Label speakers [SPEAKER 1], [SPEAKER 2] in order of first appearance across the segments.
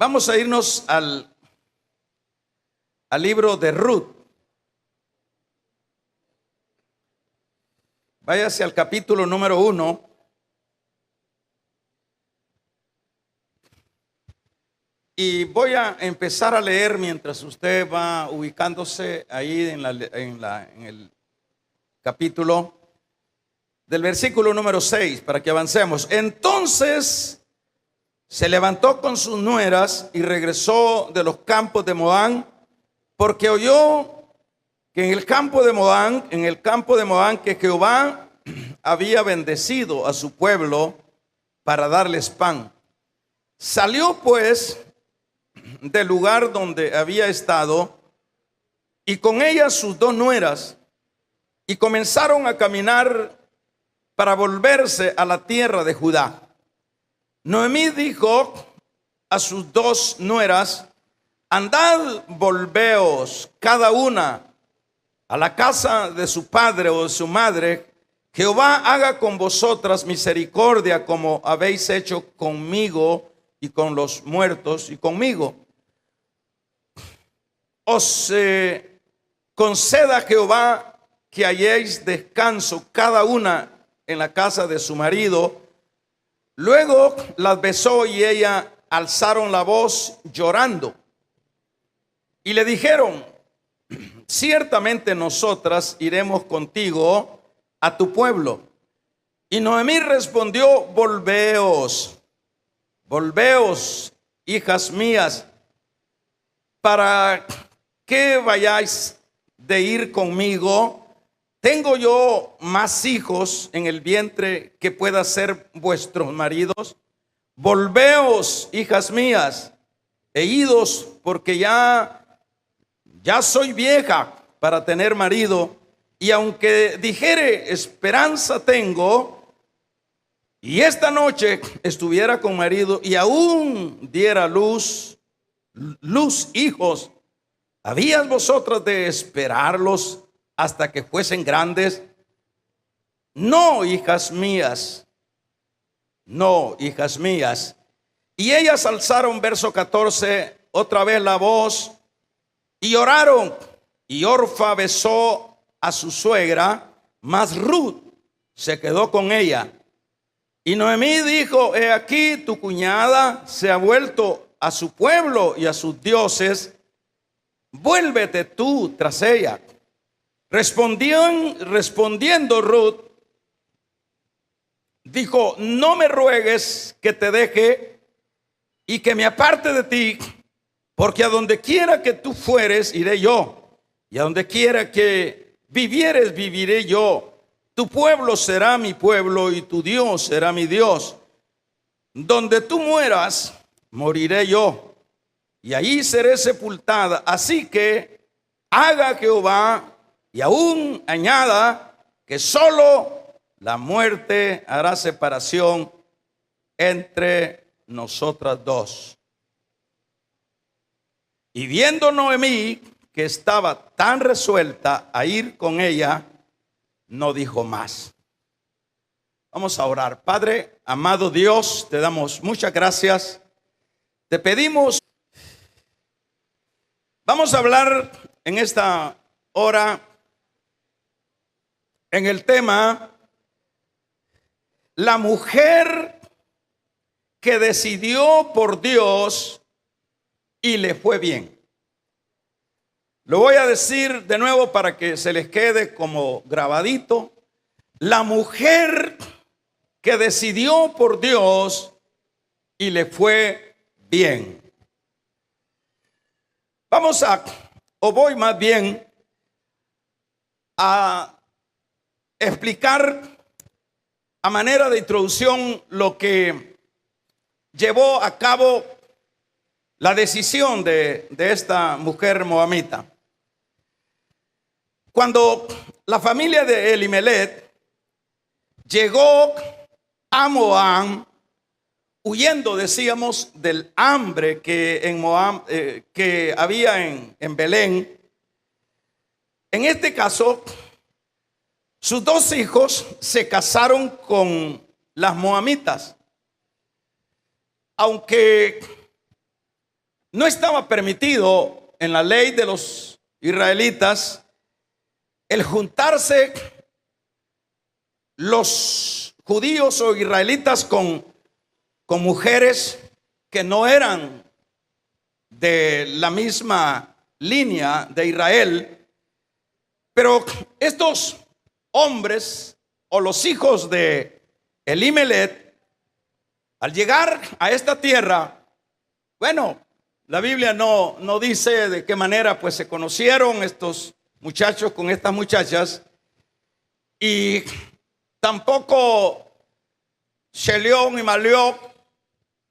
[SPEAKER 1] Vamos a irnos al libro de Ruth. Váyase al capítulo número 1. Y voy a empezar a leer mientras usted va ubicándose ahí en el capítulo del versículo número 6 para que avancemos. Entonces se levantó con sus nueras y regresó de los campos de Moab, porque oyó que en el campo de Moab que Jehová había bendecido a su pueblo para darles pan. Salió pues del lugar donde había estado y con ella sus dos nueras, y comenzaron a caminar para volverse a la tierra de Judá. Noemí dijo a sus dos nueras: andad, volveos cada una a la casa de su padre o de su madre. Jehová haga con vosotras misericordia como habéis hecho conmigo y con los muertos y conmigo. Os conceda Jehová que halléis descanso cada una en la casa de su marido. Luego las besó y ella alzaron la voz llorando y le dijeron: ciertamente nosotras iremos contigo a tu pueblo. Y Noemí respondió: volveos, hijas mías, para que vayáis de ir conmigo. ¿Tengo yo más hijos en el vientre que pueda ser vuestros maridos? Volveos, hijas mías, e idos, porque ya soy vieja para tener marido. Y aunque dijere esperanza tengo, y esta noche estuviera con marido y aún diera luz hijos, ¿habías vosotras de esperarlos hasta que fuesen grandes? No, hijas mías, no, hijas mías. Y ellas alzaron, verso 14, otra vez la voz y oraron. Y Orfa besó a su suegra, mas Ruth se quedó con ella. Y Noemí dijo: he aquí, tu cuñada se ha vuelto a su pueblo y a sus dioses. Vuélvete tú tras ella. Respondiendo Ruth, dijo: no me ruegues que te deje y que me aparte de ti, porque a donde quiera que tú fueres, iré yo, y a donde quiera que vivieres, viviré yo. Tu pueblo será mi pueblo y tu Dios será mi Dios. Donde tú mueras, moriré yo, y allí seré sepultada. Así que haga Jehová, y aún añada, que solo la muerte hará separación entre nosotras dos. Y viendo Noemí que estaba tan resuelta a ir con ella, no dijo más. Vamos a orar. Padre, amado Dios, te damos muchas gracias. Te pedimos, vamos a hablar en esta hora en el tema: la mujer que decidió por Dios y le fue bien. Lo voy a decir de nuevo para que se les quede como grabadito. La mujer que decidió por Dios y le fue bien. Voy más bien a explicar a manera de introducción lo que llevó a cabo la decisión de esta mujer moabita. Cuando la familia de Elimelech llegó a Moab, huyendo, decíamos, del hambre que en Moab, que había en Belén. En este caso, sus dos hijos se casaron con las moabitas. Aunque no estaba permitido en la ley de los israelitas el juntarse los judíos o israelitas con mujeres que no eran de la misma línea de Israel. Pero estos hombres o los hijos de Elimelech, al llegar a esta tierra, bueno, la Biblia no dice de qué manera pues se conocieron estos muchachos con estas muchachas, y tampoco Chelión y Malioc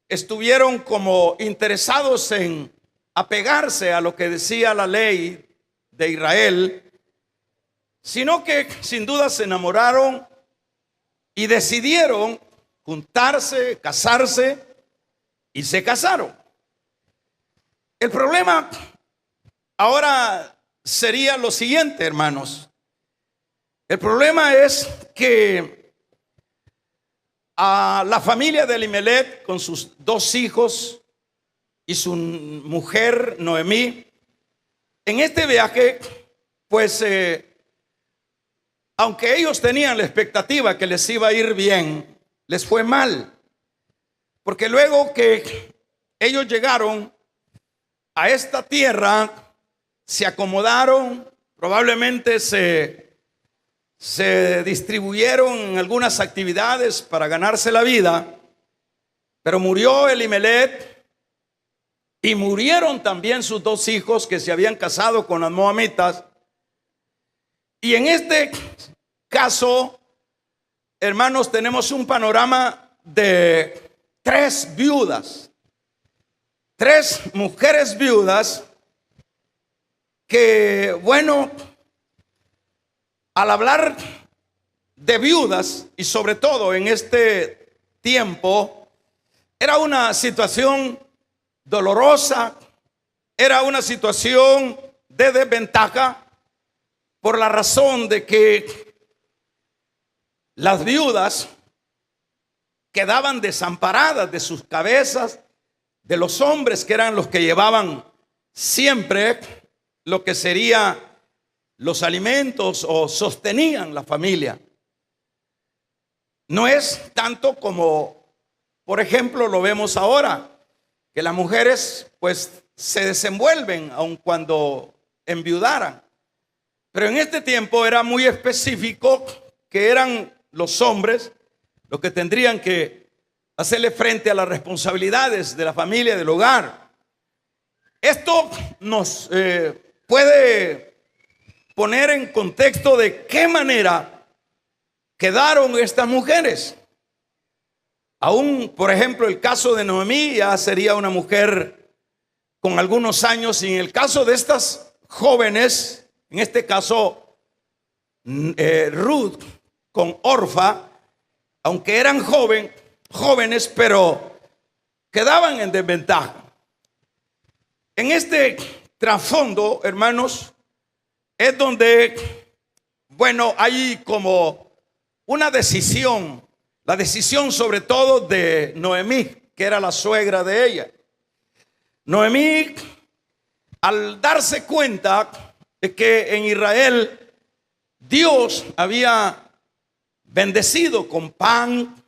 [SPEAKER 1] estuvieron como interesados en apegarse a lo que decía la ley de Israel, sino que sin duda se enamoraron y decidieron juntarse, casarse, y se casaron. El problema ahora sería lo siguiente, hermanos. El problema es que a la familia de Elimelech, con sus dos hijos y su mujer Noemí, en este viaje, pues aunque ellos tenían la expectativa que les iba a ir bien, les fue mal. Porque luego que ellos llegaron a esta tierra, se acomodaron, probablemente se distribuyeron en algunas actividades para ganarse la vida, pero murió Elimelech y murieron también sus dos hijos que se habían casado con las moabitas. Y en este caso, hermanos, tenemos un panorama de tres viudas, tres mujeres viudas que, bueno, al hablar de viudas, y sobre todo en este tiempo, era una situación dolorosa, era una situación de desventaja, por la razón de que las viudas quedaban desamparadas de sus cabezas, de los hombres que eran los que llevaban siempre lo que sería los alimentos o sostenían la familia. No es tanto como, por ejemplo, lo vemos ahora, que las mujeres pues se desenvuelven aun cuando enviudaran. Pero en este tiempo era muy específico que eran los hombres los que tendrían que hacerle frente a las responsabilidades de la familia, del hogar. Esto nos puede poner en contexto de qué manera quedaron estas mujeres. Aún, por ejemplo, el caso de Noemí ya sería una mujer con algunos años, y en el caso de estas jóvenes, en este caso Ruth con Orfa, aunque eran jóvenes, pero quedaban en desventaja. En este trasfondo, hermanos, es donde, bueno, hay como una decisión, la decisión sobre todo de Noemí, que era la suegra de ella. Noemí, al darse cuenta de que en Israel Dios había bendecido con pan,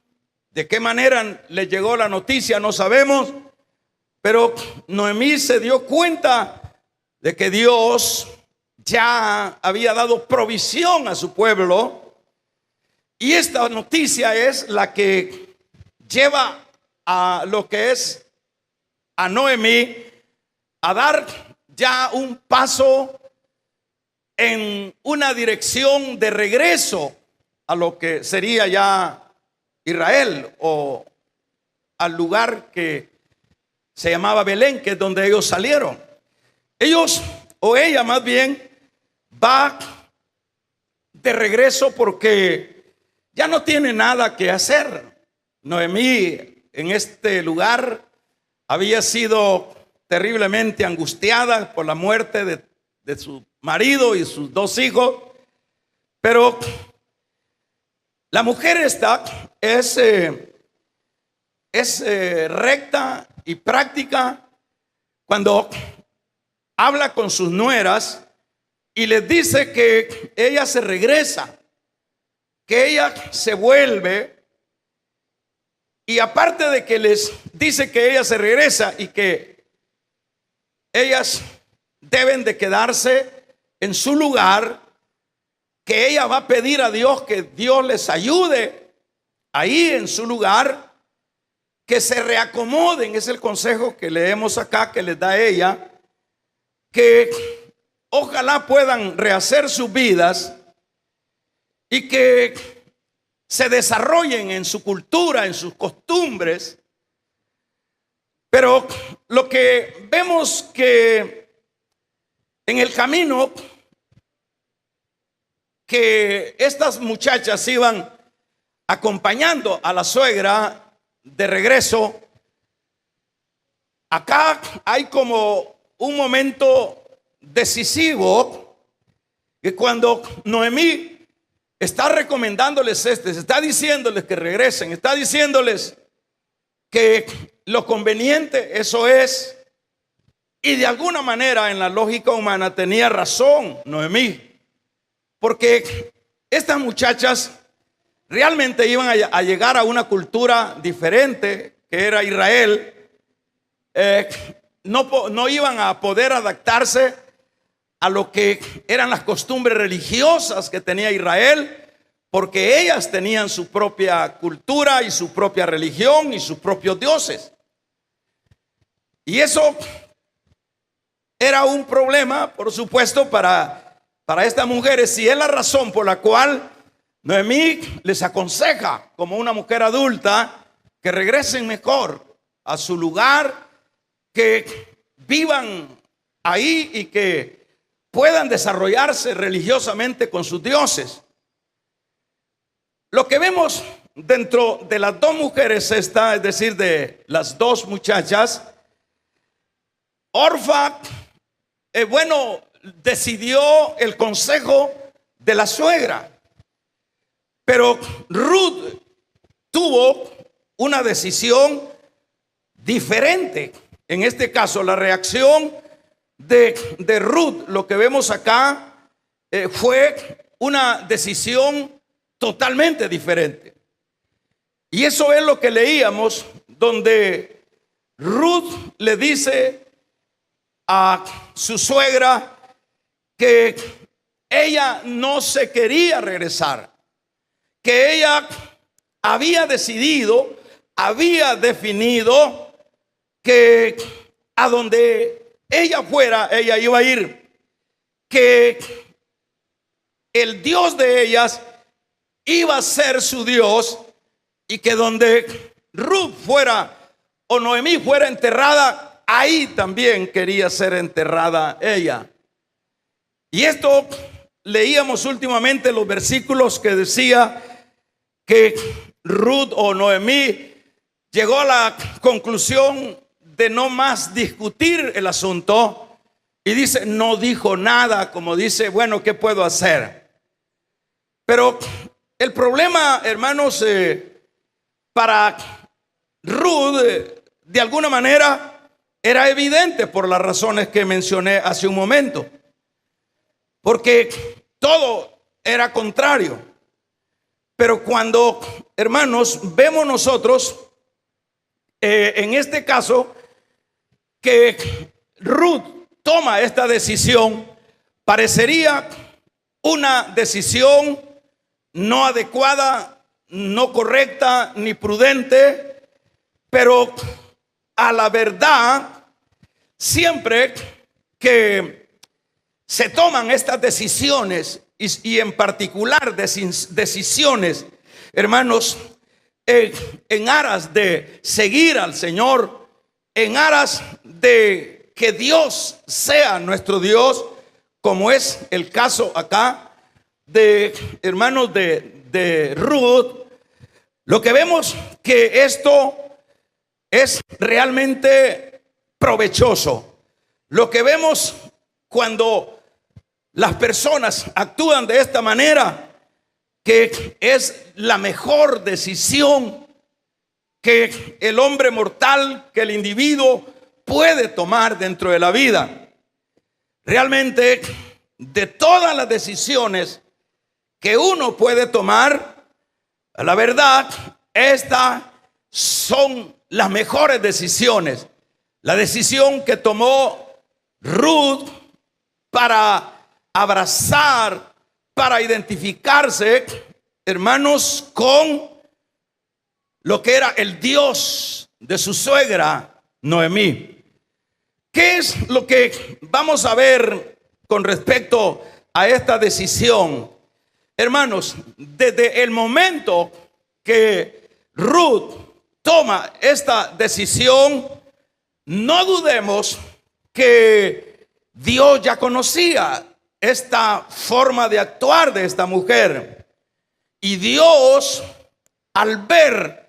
[SPEAKER 1] de qué manera le llegó la noticia no sabemos, pero Noemí se dio cuenta de que Dios ya había dado provisión a su pueblo, y esta noticia es la que lleva a lo que es a Noemí a dar ya un paso en una dirección de regreso a lo que sería ya Israel, o al lugar que se llamaba Belén, que es donde ellos salieron. Ellos, o ella más bien, va de regreso porque ya no tiene nada que hacer. Noemí en este lugar había sido terriblemente angustiada por la muerte de su marido y sus dos hijos, pero la mujer esta es recta y práctica cuando habla con sus nueras y les dice que ella se regresa, que ella se vuelve, y aparte de que les dice que ella se regresa y que ellas deben de quedarse en su lugar, que ella va a pedir a Dios que Dios les ayude ahí en su lugar, que se reacomoden. Es el consejo que leemos acá, que les da ella, que ojalá puedan rehacer sus vidas y que se desarrollen en su cultura, en sus costumbres. Pero lo que vemos que en el camino que estas muchachas iban acompañando a la suegra de regreso, acá hay como un momento decisivo, que cuando Noemí está recomendándoles está diciéndoles que regresen, está diciéndoles que lo conveniente eso es, y de alguna manera en la lógica humana tenía razón Noemí, porque estas muchachas realmente iban a llegar a una cultura diferente, que era Israel. No iban a poder adaptarse a lo que eran las costumbres religiosas que tenía Israel, porque ellas tenían su propia cultura y su propia religión y sus propios dioses. Y eso era un problema, por supuesto, para estas mujeres, y es la razón por la cual Noemí les aconseja, como una mujer adulta, que regresen mejor a su lugar, que vivan ahí y que puedan desarrollarse religiosamente con sus dioses. Lo que vemos dentro de las dos mujeres es decir, de las dos muchachas, Orfa, decidió el consejo de la suegra, pero Ruth tuvo una decisión diferente. En este caso, la reacción de Ruth, lo que vemos acá, fue una decisión totalmente diferente. Y eso es lo que leíamos, donde Ruth le dice a su suegra que ella no se quería regresar, que ella había decidido, había definido que a donde ella fuera, ella iba a ir, que el Dios de ellas iba a ser su Dios, y que donde Ruth fuera o Noemí fuera enterrada, ahí también quería ser enterrada ella. Y esto leíamos últimamente los versículos que decía que Ruth o Noemí llegó a la conclusión de no más discutir el asunto, y dice, no dijo nada, como dice, bueno, ¿qué puedo hacer? Pero el problema, hermanos, para Ruth, de alguna manera, era evidente por las razones que mencioné hace un momento, porque todo era contrario. Pero cuando, hermanos, vemos nosotros, en este caso, que Ruth toma esta decisión, parecería una decisión no adecuada, no correcta, ni prudente, pero a la verdad, siempre que se toman estas decisiones, y en particular decisiones, hermanos, en aras de seguir al Señor, en aras de que Dios sea nuestro Dios, como es el caso acá de, hermanos, de Ruth, lo que vemos que esto es realmente provechoso. Lo que vemos cuando las personas actúan de esta manera, que es la mejor decisión que el hombre mortal, que el individuo puede tomar dentro de la vida. Realmente, de todas las decisiones que uno puede tomar, la verdad, estas son las mejores decisiones. La decisión que tomó Ruth para abrazar, para identificarse, hermanos, con lo que era el Dios de su suegra Noemí. ¿Qué es lo que vamos a ver con respecto a esta decisión? Hermanos, desde el momento que Ruth toma esta decisión, no dudemos que Dios ya conocía esta forma de actuar de esta mujer. Y Dios, al ver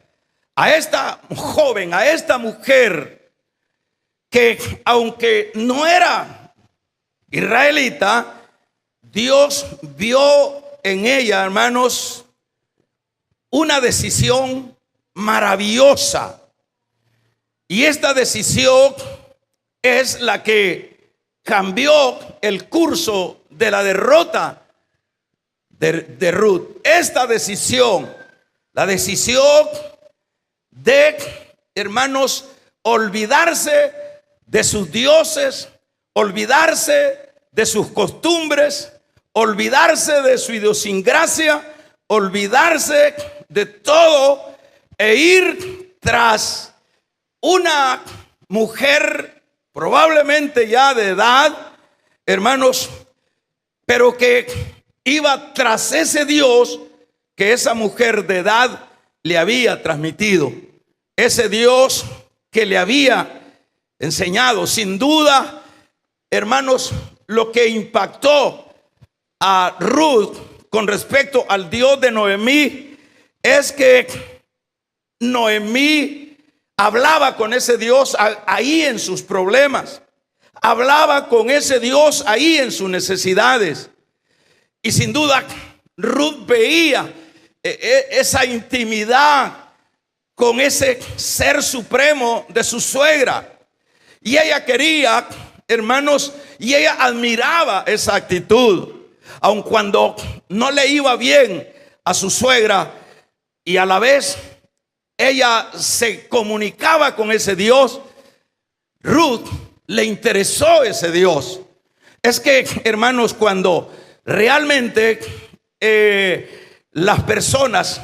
[SPEAKER 1] a esta joven, a esta mujer, que aunque no era israelita, Dios vio en ella, hermanos, una decisión maravillosa. Y esta decisión es la que cambió el curso de la derrota de Ruth. Esta decisión, la decisión de, hermanos, olvidarse de sus dioses, olvidarse de sus costumbres, olvidarse de su idiosincrasia, olvidarse de todo e ir tras una mujer probablemente ya de edad, hermanos, pero que iba tras ese Dios que esa mujer de edad le había transmitido, ese Dios que le había enseñado. Sin duda, hermanos, lo que impactó a Ruth con respecto al Dios de Noemí es que Noemí hablaba con ese Dios ahí en sus problemas, hablaba con ese Dios ahí en sus necesidades. Y sin duda Ruth veía esa intimidad con ese ser supremo de su suegra. Y ella quería, hermanos, y ella admiraba esa actitud, aun cuando no le iba bien a su suegra, y a la vez ella se comunicaba con ese Dios. Ruth le interesó ese Dios. Es que, hermanos, cuando realmente las personas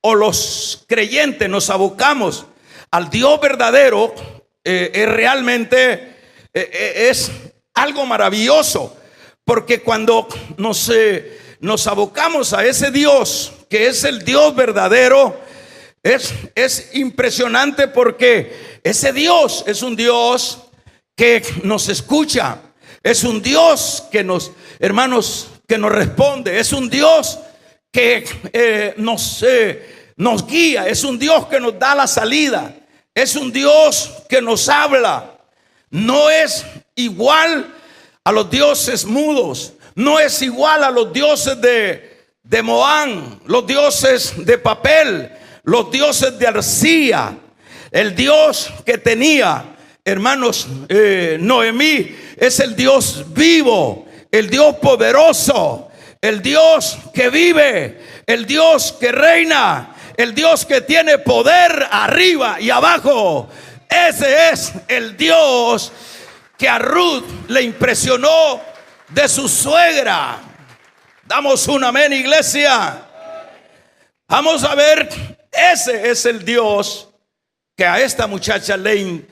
[SPEAKER 1] o los creyentes nos abocamos al Dios verdadero, realmente es algo maravilloso, porque cuando nos abocamos a ese Dios que es el Dios verdadero, es impresionante, porque ese Dios es un Dios que nos escucha, es un Dios que nos, hermanos, que nos responde, es un Dios que nos guía, es un Dios que nos da la salida, es un Dios que nos habla. No es igual a los dioses mudos, no es igual a los dioses de Moán, los dioses de papel, los dioses de arcilla. El Dios que tenía, hermanos, Noemí, es el Dios vivo, el Dios poderoso, el Dios que vive, el Dios que reina, el Dios que tiene poder arriba y abajo. Ese es el Dios que a Ruth le impresionó de su suegra. Damos un amén, iglesia. Vamos a ver, ese es el Dios que a esta muchacha le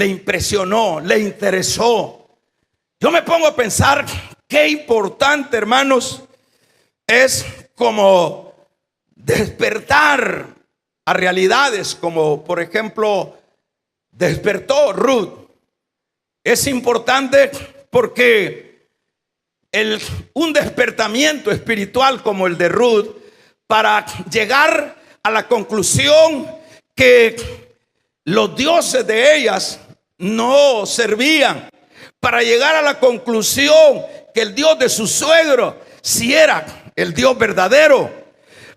[SPEAKER 1] impresionó, le interesó. Yo me pongo a pensar qué importante, hermanos, es como despertar a realidades como, por ejemplo, despertó Ruth. Es importante porque un despertamiento espiritual como el de Ruth, para llegar a la conclusión que los dioses de ellas no servían, para llegar a la conclusión que el Dios de su suegro sí era el Dios verdadero,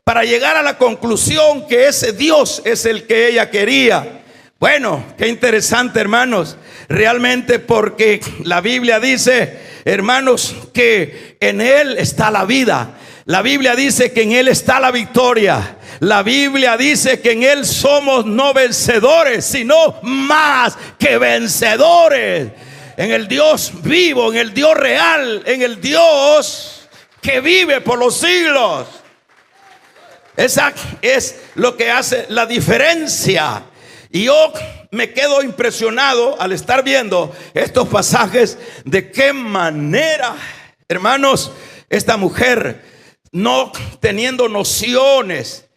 [SPEAKER 1] para llegar a la conclusión que ese Dios es el que ella quería. Bueno, qué interesante, hermanos, realmente, porque la Biblia dice, hermanos, que en Él está la vida. La Biblia dice que en Él está la victoria. La Biblia dice que en Él somos no vencedores, sino más que vencedores. En el Dios vivo, en el Dios real, en el Dios que vive por los siglos. Esa es lo que hace la diferencia. Y yo me quedo impresionado al estar viendo estos pasajes, de qué manera, hermanos, esta mujer, no teniendo nociones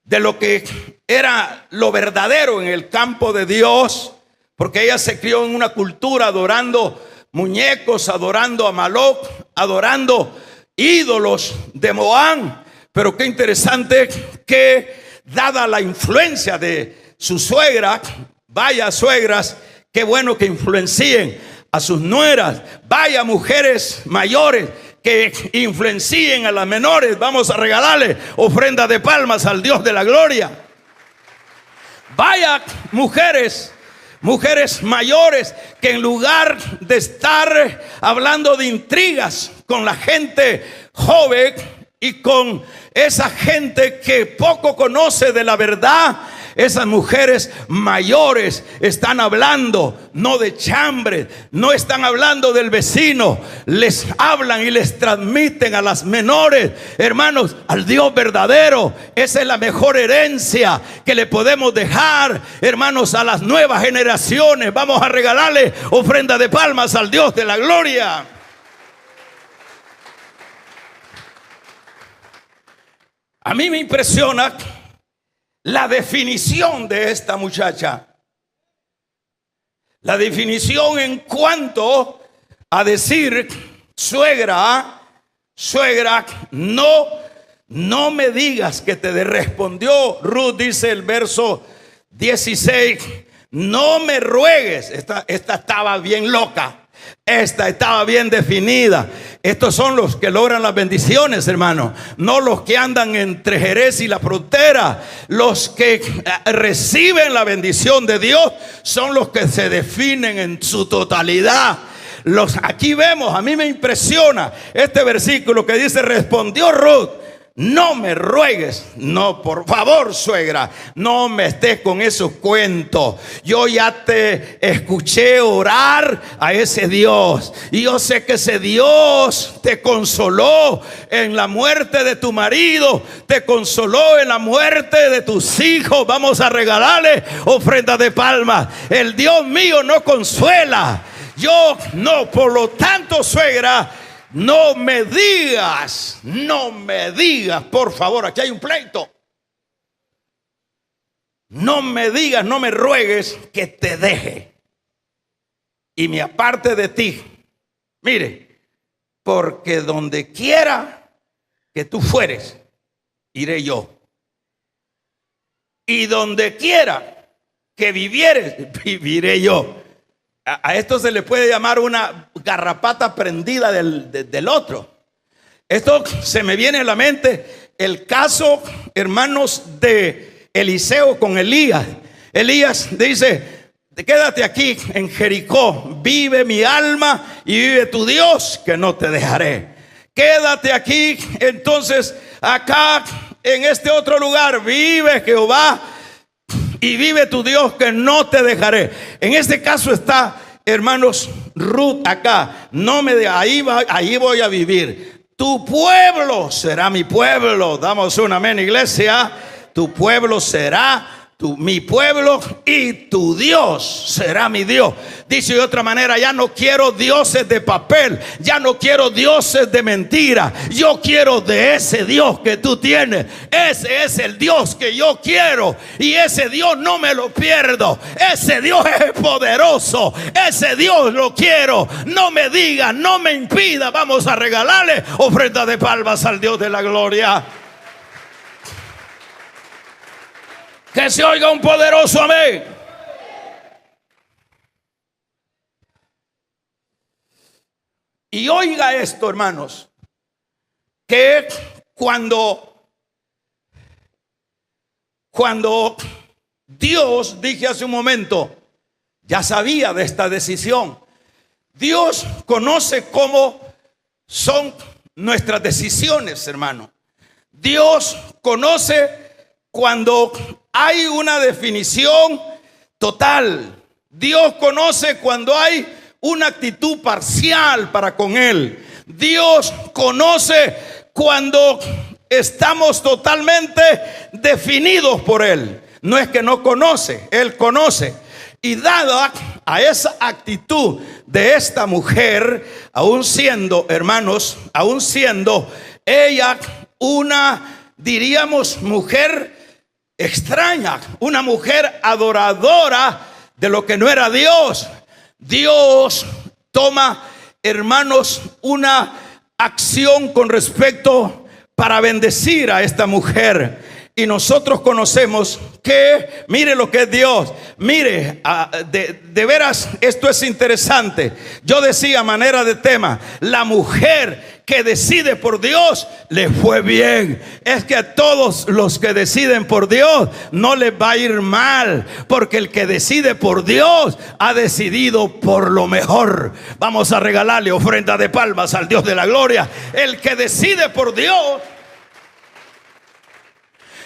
[SPEAKER 1] de lo que era lo verdadero en el campo de Dios, porque ella se crió en una cultura adorando muñecos, adorando a Moloch, adorando ídolos de Moab. Pero qué interesante que, dada la influencia de su suegra, vaya suegras, qué bueno que influencien a sus nueras, vaya mujeres mayores que influencien a las menores. Vamos a regalarle ofrenda de palmas al Dios de la gloria. Vaya mujeres mayores que, en lugar de estar hablando de intrigas con la gente joven y con esa gente que poco conoce de la verdad, esas mujeres mayores están hablando no de chambre, no están hablando del vecino, les hablan y les transmiten a las menores, hermanos, al Dios verdadero. Esa es la mejor herencia que le podemos dejar, hermanos, a las nuevas generaciones. Vamos a regalarle ofrenda de palmas al Dios de la gloria. A mí me impresiona la definición de esta muchacha. La definición en cuanto a decir, suegra, no me digas que te respondió Ruth, dice el verso 16, no me ruegues. Esta estaba bien loca. Esta estaba bien definida. Estos son los que logran las bendiciones, hermano, no los que andan entre Jerez y la frontera. Los que reciben la bendición de Dios son los que se definen en su totalidad. Aquí vemos, a mí me impresiona este versículo que dice, respondió Ruth, no me ruegues. No, por favor, suegra, no me estés con esos cuentos. Yo ya te escuché orar a ese Dios, y yo sé que ese Dios te consoló en la muerte de tu marido, te consoló en la muerte de tus hijos. Vamos a regalarle ofrenda de palmas. El Dios mío no consuela. Yo no, por lo tanto, suegra, no me digas, por favor, aquí hay un pleito. No me digas, no me ruegues que te deje y me aparte de ti. Mire, porque donde quiera que tú fueres, iré yo. Y donde quiera que vivieres, viviré yo. A esto se le puede llamar una garrapata prendida del otro. Esto se me viene a la mente el caso, hermanos, de Eliseo con Elías. Elías dice, quédate aquí en Jericó, vive mi alma y vive tu Dios, que no te dejaré. Quédate aquí, entonces, acá en este otro lugar, vive Jehová y vive tu Dios, que no te dejaré. En este caso está, hermanos, Ruth acá. No me de ahí voy a vivir. Tu pueblo será mi pueblo. Damos un amén, iglesia. Tu pueblo será mi pueblo y tu Dios será mi Dios. Dice de otra manera, ya no quiero dioses de papel, ya no quiero dioses de mentira. Yo quiero de ese Dios que tú tienes. Ese es el Dios que yo quiero, y ese Dios no me lo pierdo. Ese Dios es poderoso, ese Dios lo quiero. No me diga, no me impida. Vamos a regalarle ofrenda de palmas al Dios de la gloria. Que se oiga un poderoso amén. Y oiga esto, hermanos, que cuando Dios, dije hace un momento, ya sabía de esta decisión. Dios conoce cómo son nuestras decisiones, hermano. Dios conoce cuando hay una definición total. Dios conoce cuando hay una actitud parcial para con Él. Dios conoce cuando estamos totalmente definidos por Él. No es que no conoce, Él conoce. Y dada a esa actitud de esta mujer, aún siendo, hermanos, aún siendo ella una, diríamos, mujer extraña, una mujer adoradora de lo que no era Dios, Dios toma, hermanos, una acción con respecto para bendecir a esta mujer. Y nosotros conocemos que, mire lo que es Dios. Mire, de veras, esto es interesante. Yo decía a manera de tema, la mujer que decide por Dios le fue bien. Es que a todos los que deciden por Dios no les va a ir mal, porque el que decide por Dios ha decidido por lo mejor. Vamos a regalarle ofrenda de palmas al Dios de la gloria. El que decide por Dios.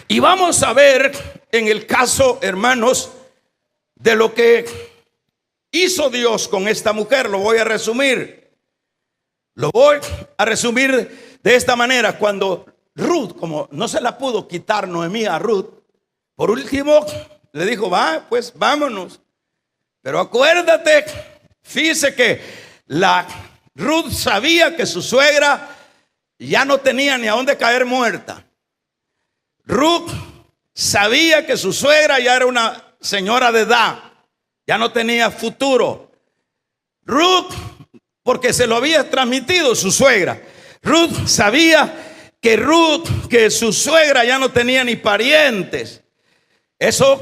[SPEAKER 1] Y vamos a ver en el caso, hermanos, de lo que hizo Dios con esta mujer. Lo voy a resumir. Lo voy a resumir de esta manera. Cuando Ruth, como no se la pudo quitar Noemí a Ruth, por último le dijo, va, pues vámonos. Pero acuérdate, fíjese que la Ruth sabía que su suegra ya no tenía ni a dónde caer muerta. Ruth sabía que su suegra ya era una señora de edad, ya no tenía futuro. Ruth, porque se lo había transmitido su suegra. Ruth sabía que su suegra ya no tenía ni parientes. Eso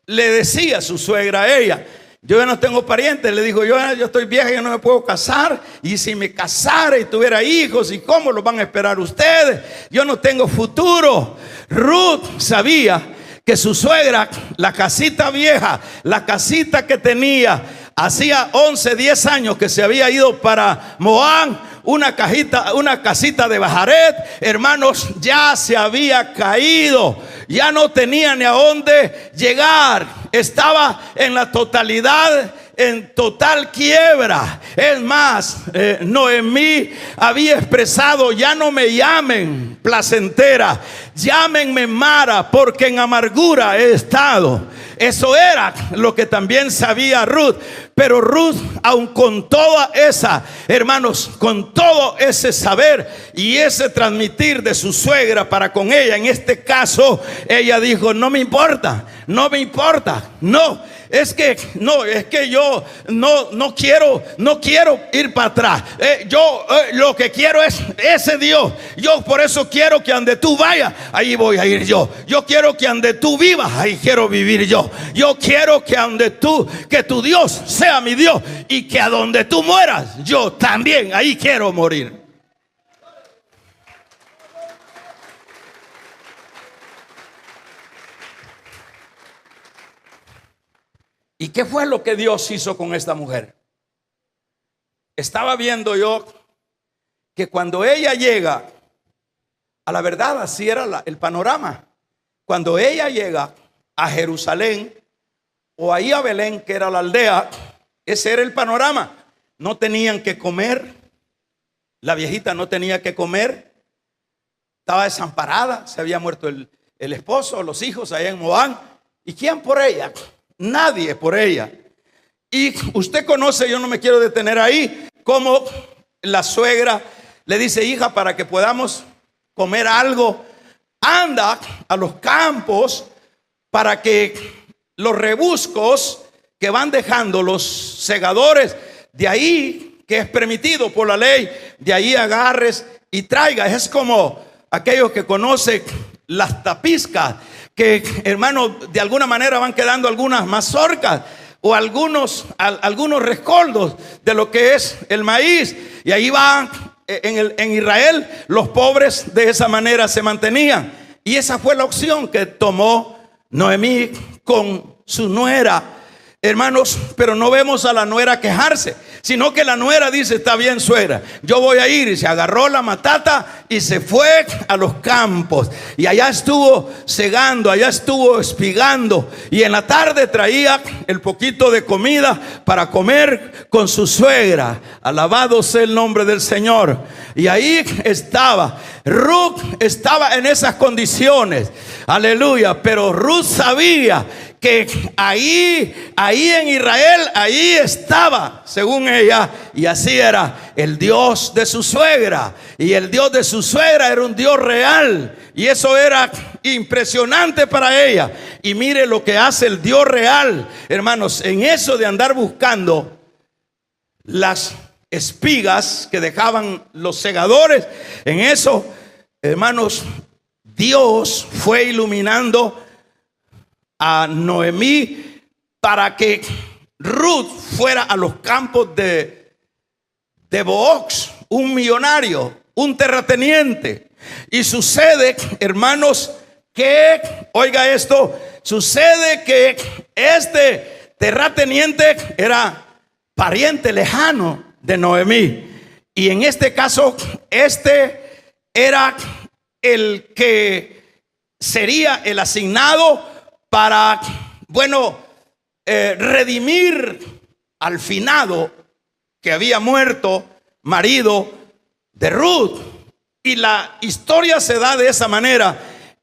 [SPEAKER 1] le decía su suegra a ella. Yo ya no tengo parientes, le dijo, yo estoy vieja, yo no me puedo casar. Y si me casara y tuviera hijos, ¿y cómo los van a esperar ustedes? Yo no tengo futuro. Ruth sabía que su suegra, la casita vieja, la casita que tenía, hacía 11, 10 años que se había ido para Moab, una casita de Bajaret, hermanos, ya se había caído, ya no tenía ni a dónde llegar, estaba en la totalidad, en total quiebra. Es más, Noemí había expresado, ya no me llamen placentera, llámenme Mara, porque en amargura he estado. Eso era lo que también sabía Ruth. Pero Ruth, aun con toda esa, hermanos, con todo ese saber y ese transmitir de su suegra para con ella, en este caso, ella dijo, no me importa, no me importa, no. Es que yo no quiero ir para atrás. Yo lo que quiero es ese Dios. Yo por eso quiero que donde tú vayas, ahí voy a ir yo. Yo quiero que donde tú vivas, ahí quiero vivir yo. Yo quiero que que tu Dios sea mi Dios, y que a donde tú mueras, yo también ahí quiero morir. ¿Y qué fue lo que Dios hizo con esta mujer? Estaba viendo yo que cuando ella llega, a la verdad así era el panorama. Cuando ella llega a Jerusalén o ahí a Belén, que era la aldea, ese era el panorama. No tenían que comer, la viejita no tenía que comer, estaba desamparada, se había muerto el esposo, los hijos allá en Moab. ¿Y quién por ella? Nadie por ella. Y usted conoce, yo no me quiero detener ahí, como la suegra le dice, hija, para que podamos comer algo, anda a los campos para que los rebuscos que van dejando los segadores, de ahí, que es permitido por la ley, de ahí agarres y traigas. Es como aquellos que conocen las tapiscas, que, hermano, de alguna manera van quedando algunas mazorcas o algunos rescoldos de lo que es el maíz. Y ahí van, en Israel, los pobres de esa manera se mantenían. Y esa fue la opción que tomó Noemí con su nuera, hermanos, pero no vemos a la nuera quejarse, sino que la nuera dice: está bien, suegra, yo voy a ir. Y se agarró la matata y se fue a los campos, y allá estuvo segando, allá estuvo espigando, y en la tarde traía el poquito de comida para comer con su suegra. Alabado sea el nombre del Señor. Y ahí estaba Ruth, estaba en esas condiciones, aleluya. Pero Ruth sabía que ahí en Israel, ahí estaba, según ella, y así era el Dios de su suegra. Y el Dios de su suegra era un Dios real, y eso era impresionante para ella. Y mire lo que hace el Dios real, hermanos, en eso de andar buscando las espigas que dejaban los segadores. En eso, hermanos, Dios fue iluminando a Noemí para que Ruth fuera a los campos de Booz, un millonario, un terrateniente. Y sucede, hermanos, que, oiga esto, sucede que este terrateniente era pariente lejano de Noemí. Y en este caso, este era el que sería el asignado para, bueno, redimir al finado que había muerto, marido de Ruth. Y la historia se da de esa manera.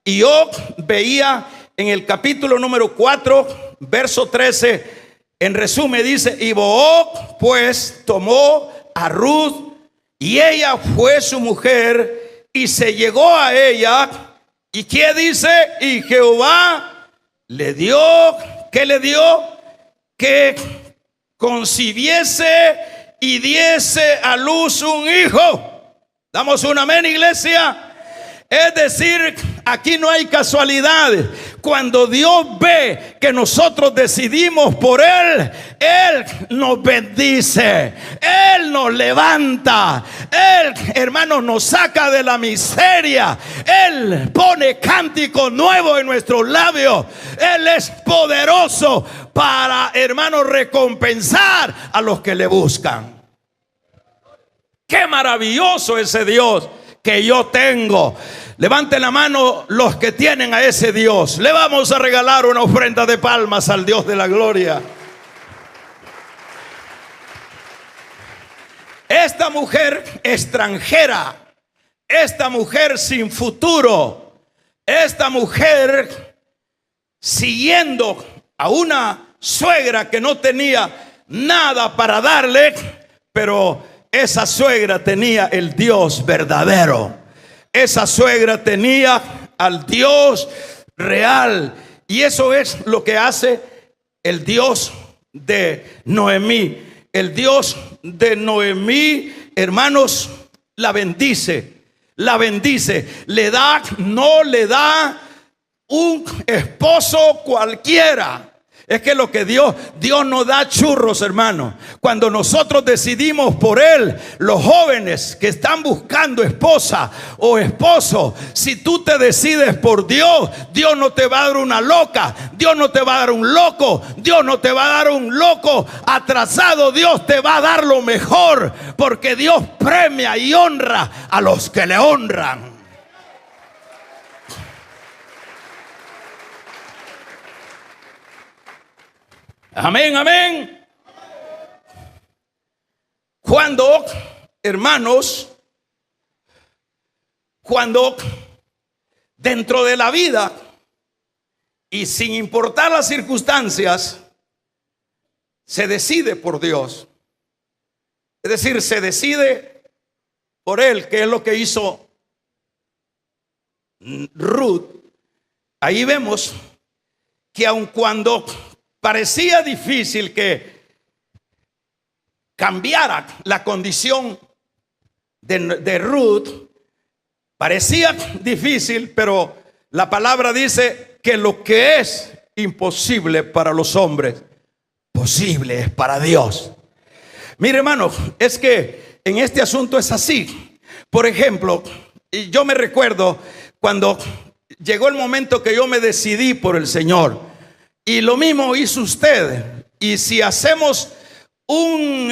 [SPEAKER 1] Y yo veía en el capítulo número 4, verso 13, en resumen dice: y Booz pues tomó a Ruth, y ella fue su mujer, y se llegó a ella. ¿Y qué dice? Y Jehová le dio, ¿qué le dio? Que concibiese y diese a luz un hijo. Damos un amén, iglesia. Es decir, aquí no hay casualidades. Cuando Dios ve que nosotros decidimos por Él, Él nos bendice, Él nos levanta, Él, hermanos, nos saca de la miseria. Él pone cántico nuevo en nuestros labios. Él es poderoso para, hermanos, recompensar a los que le buscan. Qué maravilloso ese Dios que yo tengo. Levanten la mano los que tienen a ese Dios. Le vamos a regalar una ofrenda de palmas al Dios de la gloria. Esta mujer extranjera, esta mujer sin futuro, esta mujer siguiendo a una suegra que no tenía nada para darle, pero esa suegra tenía el Dios verdadero. Esa suegra tenía al Dios real. Y eso es lo que hace el Dios de Noemí. El Dios de Noemí, hermanos, la bendice. La bendice. Le da, no le da un esposo cualquiera. Es que lo que Dios no da churros, hermano. Cuando nosotros decidimos por Él, los jóvenes que están buscando esposa o esposo, si tú te decides por Dios, Dios no te va a dar una loca, Dios no te va a dar un loco, Dios no te va a dar un loco atrasado. Dios te va a dar lo mejor, porque Dios premia y honra a los que le honran. Amén, amén. Cuando, hermanos, cuando dentro de la vida y sin importar las circunstancias, se decide por Dios. Es decir, se decide por Él, que es lo que hizo Ruth. Ahí vemos que aun cuando parecía difícil que cambiara la condición de Ruth, parecía difícil, pero la palabra dice que lo que es imposible para los hombres, posible es para Dios. Mire, hermano, es que en este asunto es así. Por ejemplo, yo me recuerdo cuando llegó el momento que yo me decidí por el Señor. Y lo mismo hizo usted. Y si hacemos un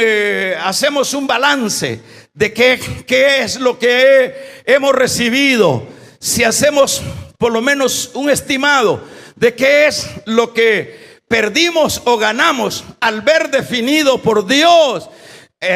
[SPEAKER 1] balance de qué es lo que hemos recibido, si hacemos por lo menos un estimado de qué es lo que perdimos o ganamos al ver definido por Dios,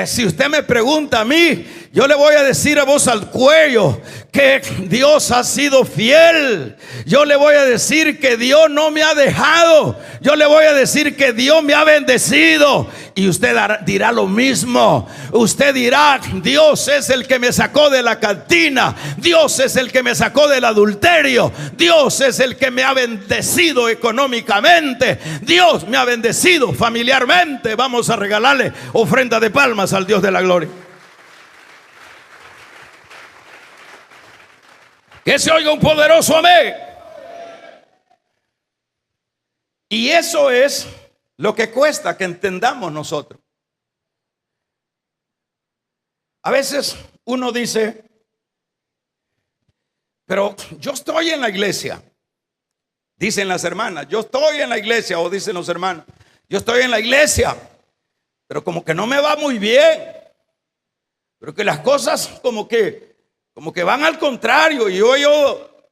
[SPEAKER 1] si usted me pregunta a mí, yo le voy a decir a voz al cuello que Dios ha sido fiel. Yo le voy a decir que Dios no me ha dejado. Yo le voy a decir que Dios me ha bendecido. Y usted dirá lo mismo. Usted dirá: Dios es el que me sacó de la cantina. Dios es el que me sacó del adulterio. Dios es el que me ha bendecido económicamente. Dios me ha bendecido familiarmente. Vamos a regalarle ofrenda de palmas al Dios de la gloria. Que se oiga un poderoso amén. Y eso es lo que cuesta que entendamos nosotros. A veces uno dice: pero yo estoy en la iglesia. Dicen las hermanas: yo estoy en la iglesia. O dicen los hermanos: yo estoy en la iglesia, pero como que no me va muy bien. Pero que las cosas como que van al contrario. Y yo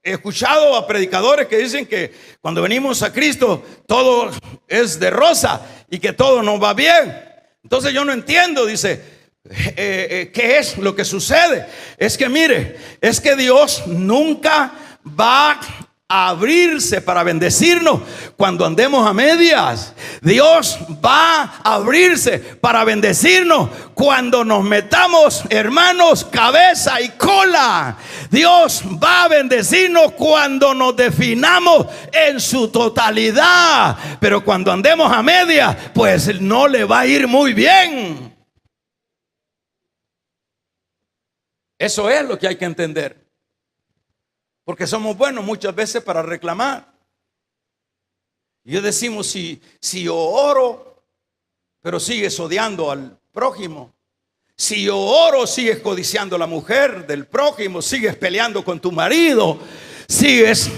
[SPEAKER 1] he escuchado a predicadores que dicen que cuando venimos a Cristo todo es de rosa y que todo nos va bien. Entonces yo no entiendo, dice, ¿qué es lo que sucede? Es que mire, es que Dios nunca va a abrirse para bendecirnos cuando andemos a medias. Dios va a abrirse para bendecirnos cuando nos metamos, hermanos, cabeza y cola. Dios va a bendecirnos cuando nos definamos en su totalidad. Pero cuando andemos a medias, pues no le va a ir muy bien. Eso es lo que hay que entender. Porque somos buenos muchas veces para reclamar. Y decimos: si yo oro, pero sigues odiando al prójimo. Si yo oro, sigues codiciando a la mujer del prójimo. Sigues peleando con tu marido. Sigues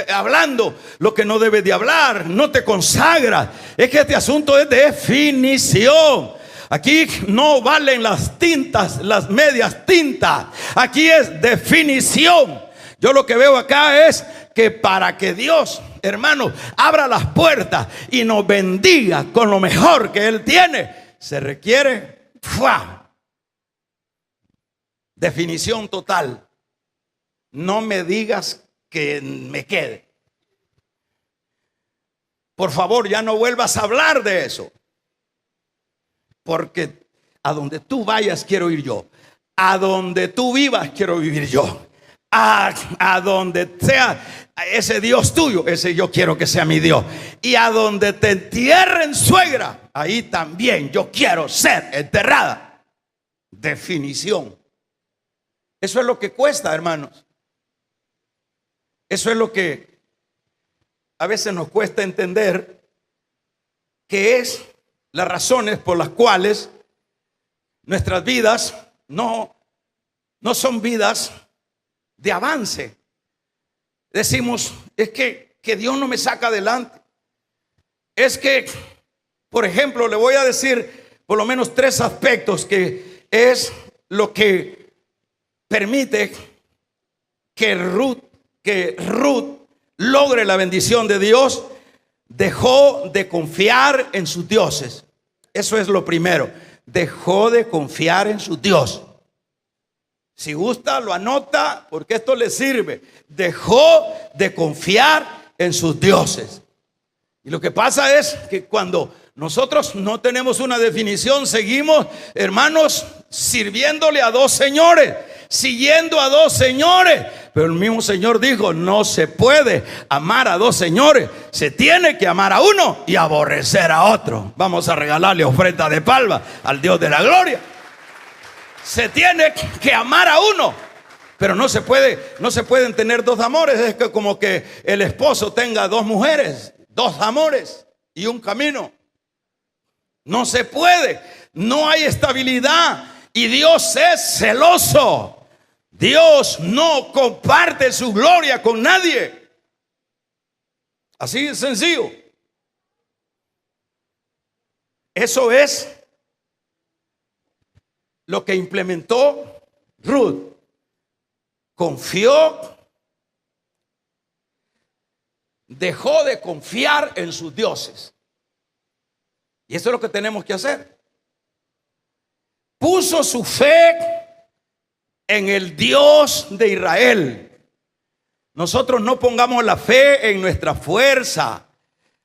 [SPEAKER 1] hablando lo que no debes de hablar. No te consagras. Es que este asunto es de definición. Aquí no valen las tintas, las medias tintas. Aquí es definición. Yo lo que veo acá es que para que Dios, hermano, abra las puertas y nos bendiga con lo mejor que Él tiene, se requiere definición total. No me digas que me quede. Por favor, ya no vuelvas a hablar de eso. Porque a donde tú vayas quiero ir yo. A donde tú vivas quiero vivir yo. A donde sea ese Dios tuyo, ese yo quiero que sea mi Dios. Y a donde te entierren, suegra, ahí también yo quiero ser enterrada. Definición. Eso es lo que cuesta, hermanos. Eso es lo que a veces nos cuesta entender, que es las razones por las cuales nuestras vidas no son vidas de avance. Decimos: es que Dios no me saca adelante. Es que, por ejemplo, le voy a decir por lo menos 3 aspectos que es lo que permite que Ruth logre la bendición de Dios. Dejó de confiar en sus dioses. Eso es lo primero. Dejó de confiar en su Dios. Si gusta, lo anota, porque esto le sirve. Dejó de confiar en sus dioses. Y lo que pasa es que cuando nosotros no tenemos una definición, seguimos, hermanos, sirviéndole a 2 señores, siguiendo a 2 señores. Pero el mismo Señor dijo: no se puede amar a 2 señores. Se tiene que amar a uno y aborrecer a otro. Vamos a regalarle ofrenda de palma al Dios de la gloria. Se tiene que amar a uno. Pero no se pueden tener 2 amores. Es que como que el esposo tenga 2 mujeres, 2 amores y un camino. No se puede. No hay estabilidad. Y Dios es celoso. Dios no comparte su gloria con nadie. Así de sencillo. Eso es lo que implementó Ruth. Confió, dejó de confiar en sus dioses. Y eso es lo que tenemos que hacer. Puso su fe en el Dios de Israel. Nosotros no pongamos la fe en nuestra fuerza.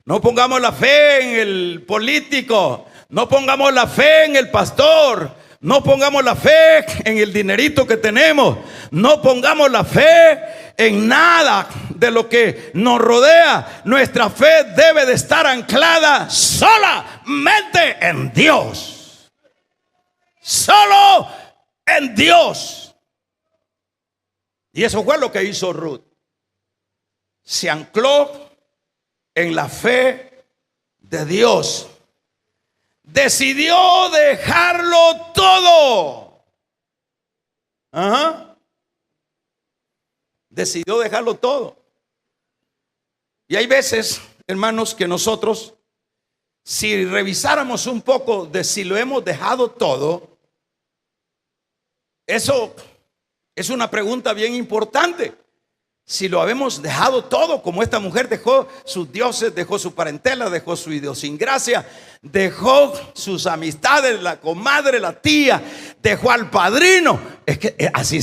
[SPEAKER 1] No pongamos la fe en el político. No pongamos la fe en el pastor. No pongamos la fe en el dinerito que tenemos. No pongamos la fe en nada de lo que nos rodea. Nuestra fe debe de estar anclada solamente en Dios. Solo en Dios. Y eso fue lo que hizo Ruth. Se ancló en la fe de Dios. Decidió dejarlo todo. Decidió dejarlo todo. Y hay veces, hermanos, que nosotros, si revisáramos un poco de si lo hemos dejado todo, eso es una pregunta bien importante. Si lo habemos dejado todo, como esta mujer dejó sus dioses, dejó su parentela, dejó su idiosincrasia, dejó sus amistades, la comadre, la tía, dejó al padrino. Es que así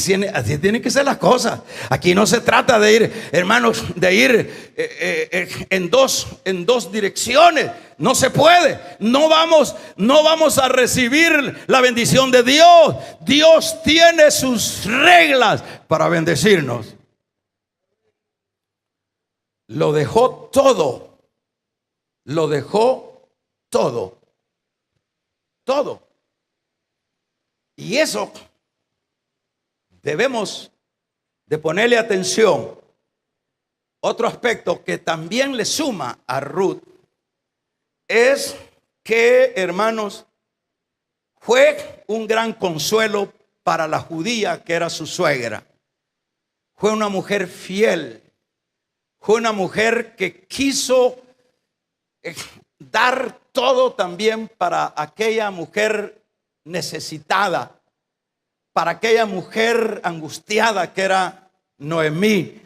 [SPEAKER 1] tienen que ser las cosas. Aquí no se trata de ir, hermanos, de ir en dos direcciones. No se puede. No vamos a recibir la bendición de Dios. Dios tiene sus reglas para bendecirnos. Lo dejó todo. Lo dejó todo. Todo. Y eso debemos de ponerle atención. Otro aspecto que también le suma a Ruth es que, hermanos, fue un gran consuelo para la judía que era su suegra. Fue una mujer fiel. Fue una mujer que quiso dar todo también para aquella mujer necesitada, para aquella mujer angustiada que era Noemí.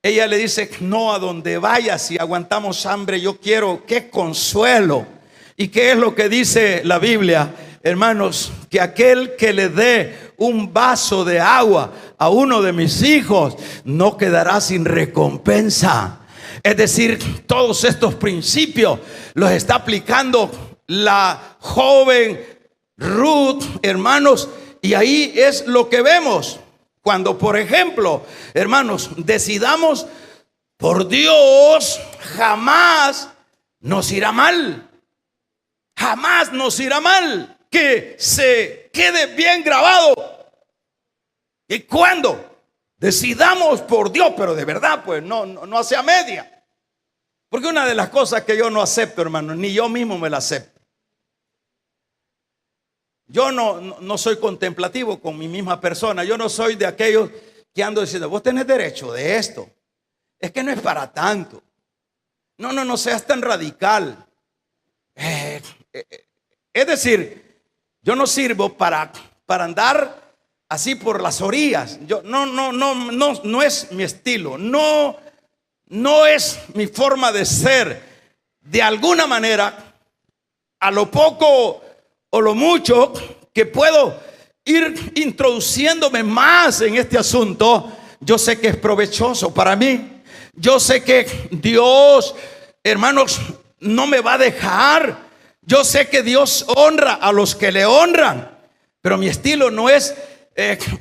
[SPEAKER 1] Ella le dice: no, a donde vayas, si aguantamos hambre, yo quiero, qué consuelo. ¿Y qué es lo que dice la Biblia, hermanos? Que aquel que le dé un vaso de agua a uno de mis hijos no quedará sin recompensa. Es decir, todos estos principios los está aplicando la joven Ruth, hermanos. Y ahí es lo que vemos cuando, por ejemplo, hermanos, decidamos por Dios, jamás nos irá mal. Jamás nos irá mal. Que se quede bien grabado. Y cuando decidamos por Dios, pero de verdad, pues no sea media. Porque una de las cosas que yo no acepto, hermano, ni yo mismo me la acepto. Yo no soy contemplativo con mi misma persona. Yo no soy de aquellos que ando diciendo: vos tenés derecho de esto. Es que no es para tanto. No seas tan radical. Es decir, yo no sirvo para andar así por las orillas. Yo no es mi estilo. No es mi forma de ser. De alguna manera, a lo poco o lo mucho que puedo ir introduciéndome más en este asunto, yo sé que es provechoso para mí. Yo sé que Dios, hermanos, no me va a dejar. Yo sé que Dios honra a los que le honran. Pero mi estilo no es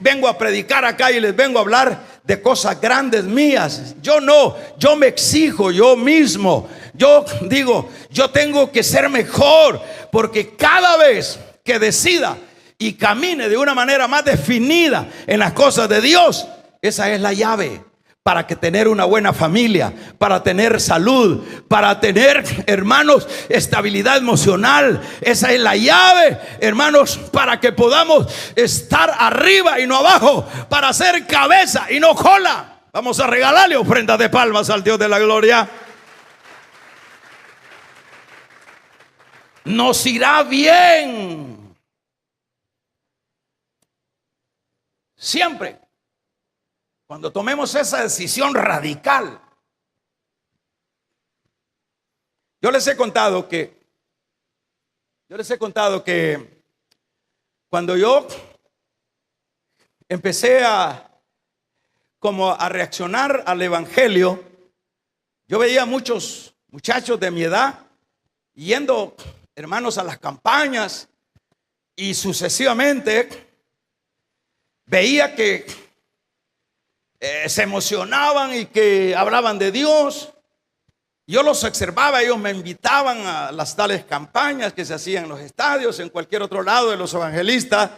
[SPEAKER 1] vengo a predicar acá y les vengo a hablar de cosas grandes mías. Yo me exijo yo mismo. Yo digo, yo tengo que ser mejor, porque cada vez que decida y camine de una manera más definida en las cosas de Dios, esa es la llave para que tener una buena familia, para tener salud, para tener, hermanos, estabilidad emocional. Esa es la llave, hermanos, para que podamos estar arriba y no abajo, para ser cabeza y no cola. Vamos a regalarle ofrendas de palmas al Dios de la gloria. Nos irá bien. Siempre. Cuando tomemos esa decisión radical. Yo les he contado que cuando yo empecé a reaccionar al evangelio, yo veía muchos muchachos de mi edad yendo, hermanos, a las campañas, y sucesivamente veía que se emocionaban y que hablaban de Dios. Yo los observaba, ellos me invitaban a las tales campañas que se hacían en los estadios, en cualquier otro lado de los evangelistas.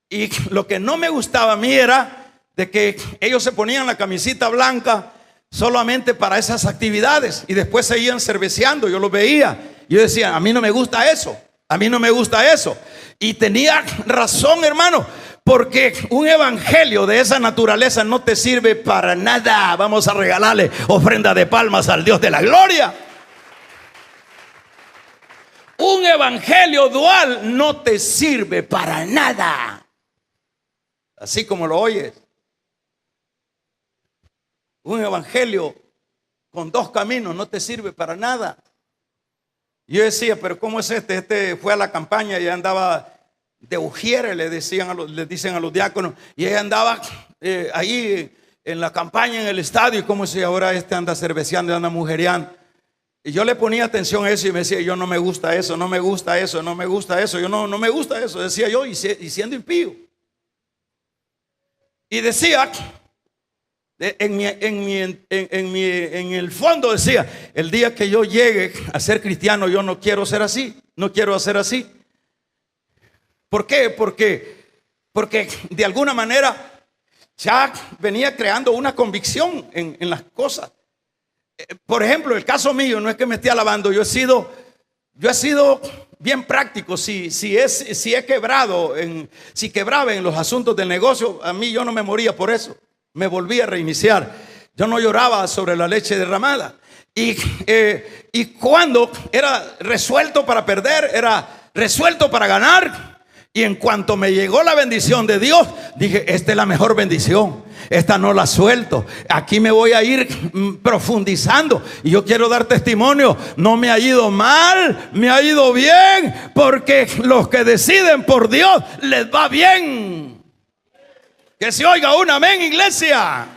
[SPEAKER 1] Y lo que no me gustaba a mí era de que ellos se ponían la camisita blanca solamente para esas actividades y después seguían cerveceando. Yo los veía, yo decía, a mí no me gusta eso, a mí no me gusta eso. Y tenía razón, hermano, porque un evangelio de esa naturaleza no te sirve para nada. Vamos a regalarle ofrenda de palmas al Dios de la gloria. Un evangelio dual no te sirve para nada. Así como lo oyes. Un evangelio con dos caminos no te sirve para nada. Yo decía, pero ¿cómo es este? Este fue a la campaña y andaba de ujiere, le dicen a los diáconos, y ella andaba ahí en la campaña, en el estadio. Y como si ahora este anda cerveceando, anda mujeriando. Y yo le ponía atención a eso y me decía, yo no me gusta eso, no me gusta eso, no me gusta eso, yo no me gusta eso, decía yo, y siendo impío. Y decía, en el fondo decía, el día que yo llegue a ser cristiano, yo no quiero ser así, no quiero hacer así. ¿Por qué? Porque de alguna manera ya venía creando una convicción en las cosas. Por ejemplo, el caso mío, no es que me esté alabando, yo he sido bien práctico. Si quebraba en los asuntos del negocio, a mí yo no me moría por eso, me volví a reiniciar. Yo no lloraba sobre la leche derramada. Y cuando era resuelto para perder, era resuelto para ganar. Y en cuanto me llegó la bendición de Dios, dije, esta es la mejor bendición, esta no la suelto, aquí me voy a ir profundizando. Y yo quiero dar testimonio, no me ha ido mal, me ha ido bien, porque los que deciden por Dios les va bien. Que se oiga un amén, iglesia.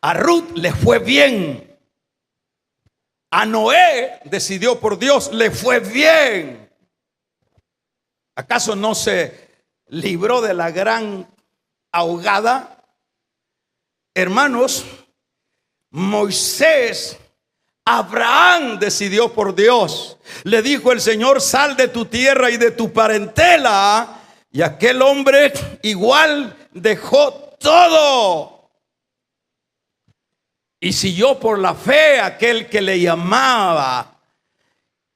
[SPEAKER 1] A Ruth le fue bien. A Noé decidió por Dios, le fue bien. ¿Acaso no se libró de la gran ahogada? Hermanos, Moisés, Abraham decidió por Dios. Le dijo el Señor, sal de tu tierra y de tu parentela. Y aquel hombre igual dejó todo. Y siguió por la fe aquel que le llamaba.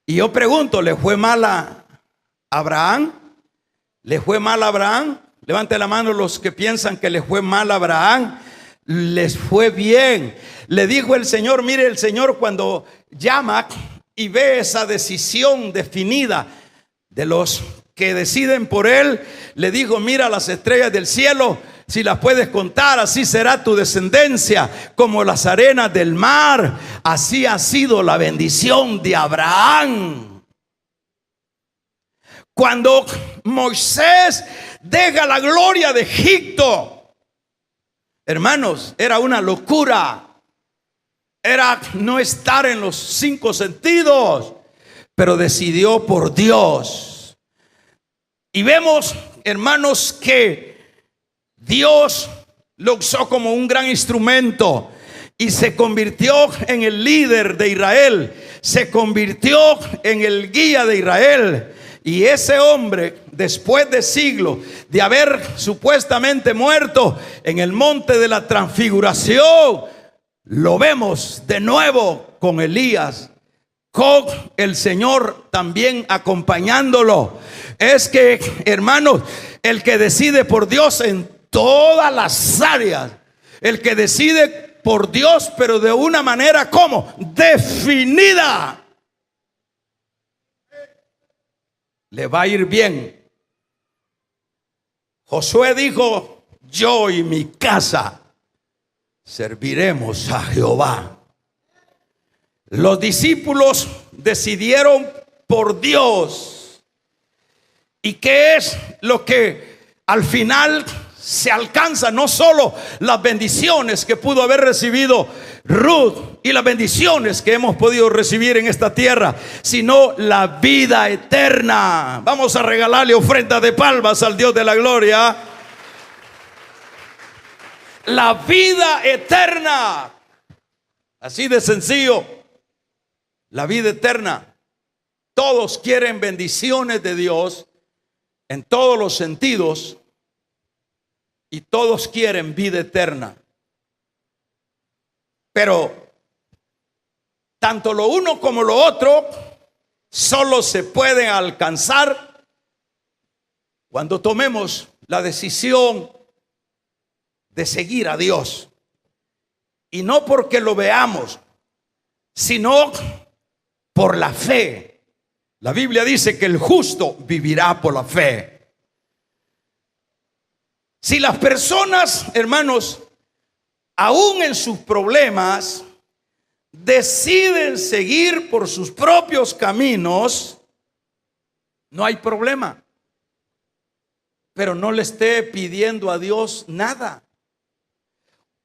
[SPEAKER 1] Y yo pregunto, ¿le fue mal a Abraham? ¿Le fue mal a Abraham? Levante la mano los que piensan que le fue mal a Abraham. Les fue bien. Le dijo el Señor, mire, el Señor cuando llama y ve esa decisión definida de los que deciden por Él, le dijo, mira las estrellas del cielo, si las puedes contar, así será tu descendencia como las arenas del mar. Así ha sido la bendición de Abraham. Cuando Moisés deja la gloria de Egipto, hermanos, era una locura. Era no estar en los 5 sentidos, pero decidió por Dios. Y vemos, hermanos, que Dios lo usó como un gran instrumento y se convirtió en el líder de Israel, se convirtió en el guía de Israel. Y ese hombre, después de siglos de haber supuestamente muerto en el monte de la transfiguración, lo vemos de nuevo con Elías, con el Señor también acompañándolo. Es que, hermanos, el que decide por Dios en todas las áreas, el que decide por Dios, pero de una manera como definida, le va a ir bien. Josué dijo: yo y mi casa serviremos a Jehová. Los discípulos decidieron por Dios. ¿Y qué es lo que al final se alcanza? No solo las bendiciones que pudo haber recibido Ruth y las bendiciones que hemos podido recibir en esta tierra, sino la vida eterna. Vamos a regalarle ofrenda de palmas al Dios de la gloria. La vida eterna, así de sencillo, la vida eterna. Todos quieren bendiciones de Dios en todos los sentidos, y todos quieren vida eterna. Pero tanto lo uno como lo otro solo se pueden alcanzar cuando tomemos la decisión de seguir a Dios. Y no porque lo veamos, sino por la fe. La Biblia dice que el justo vivirá por la fe. Si las personas, hermanos, aún en sus problemas, deciden seguir por sus propios caminos, no hay problema. Pero no le esté pidiendo a Dios nada.